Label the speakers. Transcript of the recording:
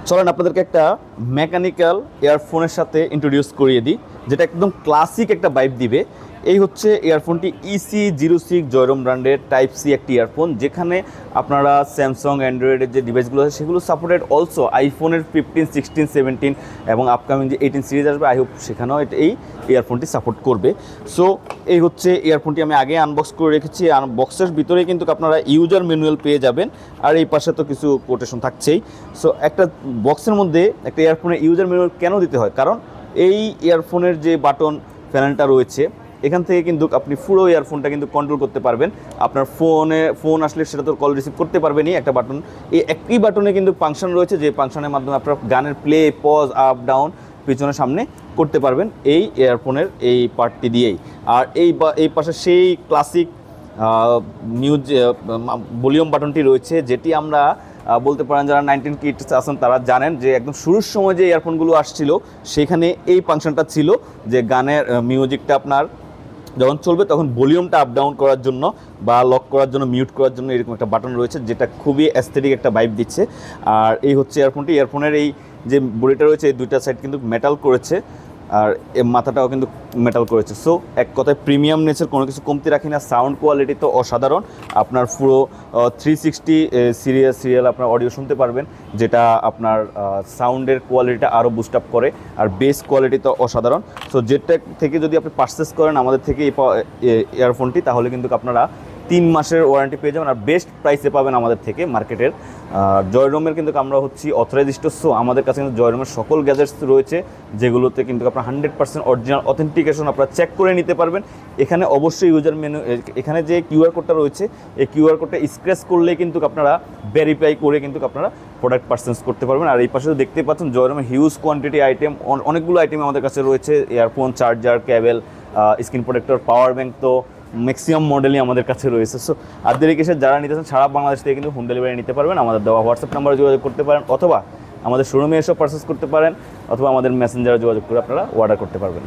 Speaker 1: চলেন আপনাদেরকে একটা মেকানিক্যাল ইয়ারফোনের সাথে ইন্ট্রোডিউস করিয়ে দিই, যেটা একদম ক্লাসিক একটা ভাইব দিবে। এই হচ্ছে ইয়ারফোনটি EC06 জয়রম ব্র্যান্ডের টাইপ সি একটি ইয়ারফোন, যেখানে আপনারা স্যামসাং অ্যান্ড্রয়েডের যে ডিভাইসগুলো আছে সেগুলো সাপোর্টেড, অলসো আইফোনের 15, 16, 17 এবং আপকামিং যে 18 সিরিজ আসবে, আই হোপ সেখানেও এই ইয়ারফোনটি সাপোর্ট করবে। সো এই হচ্ছে ইয়ারফোনটি আমি আগে আনবক্স করে রেখেছি। বক্সের ভিতরে কিন্তু আপনারা ইউজার ম্যানুয়াল পেয়ে যাবেন, আর এই পাশে তো কিছু কোটেশন থাকছেই। সো একটা বক্সের মধ্যে একটা ইয়ারফোনের ইউজার ম্যানুয়াল কেন দিতে হয়? কারণ এই ইয়ারফোনের যে বাটন প্যানেলটা রয়েছে, এখান থেকে কিন্তু আপনি পুরো ইয়ারফোনটা কিন্তু কন্ট্রোল করতে পারবেন। আপনার ফোন আসলে সেটা তো কল রিসিভ করতে পারবেনই, একটা বাটন, এই একই বাটনে কিন্তু ফাংশন রয়েছে, যে ফাংশনের মাধ্যমে আপনার গানের প্লে, পজ, আপ, ডাউন, পিছনে, সামনে করতে পারবেন এই ইয়ারফোনের এই পার্টটি দিয়েই। আর এই পাশে সেই ক্লাসিক মিউজ ভলিউম বাটনটি রয়েছে, যেটি আমরা বলতে পারেন যারা 19 কিডস আছেন তারা জানেন যে একদম শুরুর সময় যে ইয়ারফোনগুলো আসছিল সেখানে এই ফাংশনটা ছিল, যে গানের মিউজিকটা আপনার যখন চলবে তখন ভলিউমটা আপ ডাউন করার জন্য বা লক করার জন্য, মিউট করার জন্য এরকম একটা বাটন রয়েছে, যেটা খুবই অ্যাস্থেটিক একটা ভাইব দিচ্ছে। আর এই হচ্ছে ইয়ারফোনের এই যে বডিটা রয়েছে, এই দুইটা সাইড কিন্তু মেটাল করেছে, আর মাথাটাও কিন্তু মেটাল করেছে। সো এক কথায় প্রিমিয়াম নেচার, কোনো কিছু কমতি রাখি না। সাউন্ড কোয়ালিটি তো অসাধারণ, আপনার পুরো 360 সিরিয়াল আপনার অডিও শুনতে পারবেন, যেটা আপনার সাউন্ডের কোয়ালিটিটা আরও বুস্ট আপ করে। আর বেস কোয়ালিটি তো অসাধারণ। সো যেটা থেকে যদি আপনি পারচেস করেন আমাদের থেকে এই ইয়ারফোনটি, তাহলে কিন্তু আপনারা 3 মাসের ওয়ারেন্টি পেয়ে যাবেন, আর বেস্ট প্রাইসে পাবেন আমাদের থেকে মার্কেটের। জয়রমের কিন্তু আমরা হচ্ছি অথরাইজ স্টোর। সো আমাদের কাছে কিন্তু জয়রমের সকল গ্যাজেটস রয়েছে, যেগুলোতে কিন্তু আপনার 100% অরিজিনাল অথেন্টিকেশন আপনারা চেক করে নিতে পারবেন। এখানে অবশ্যই ইউজার মেনু, এখানে যে কিউআর কোডটা রয়েছে, এই কিউআর কোডটা স্ক্র্যাচ করলে কিন্তু আপনারা ভেরিফাই করে কিন্তু আপনারা প্রোডাক্ট পারচেস করতে পারবেন। আর এই পাশে দেখতে পাচ্ছেন জয়রমের হিউজ কোয়ান্টিটি আইটেম, অনেকগুলো আইটেম আমাদের কাছে রয়েছে। ইয়ারফোন, চার্জার, কেবল, স্ক্রিন প্রোটেক্টর, পাওয়ার ব্যাঙ্ক, তো ম্যাক্সিমাম মডেলই আমাদের কাছে রয়েছে। সো আর দেরিকেশে যারা নিতেছেন সারা বাংলাদেশ থেকে কিন্তু হোম ডেলিভারি নিতে পারবেন। আমাদের দেওয়া হোয়াটসঅ্যাপ নাম্বারে যোগাযোগ করতে পারেন, অথবা আমাদের শোরুমে এসেও পারচেস করতে পারেন, অথবা আমাদের মেসেঞ্জারে যোগাযোগ করে আপনারা অর্ডার করতে পারবেন।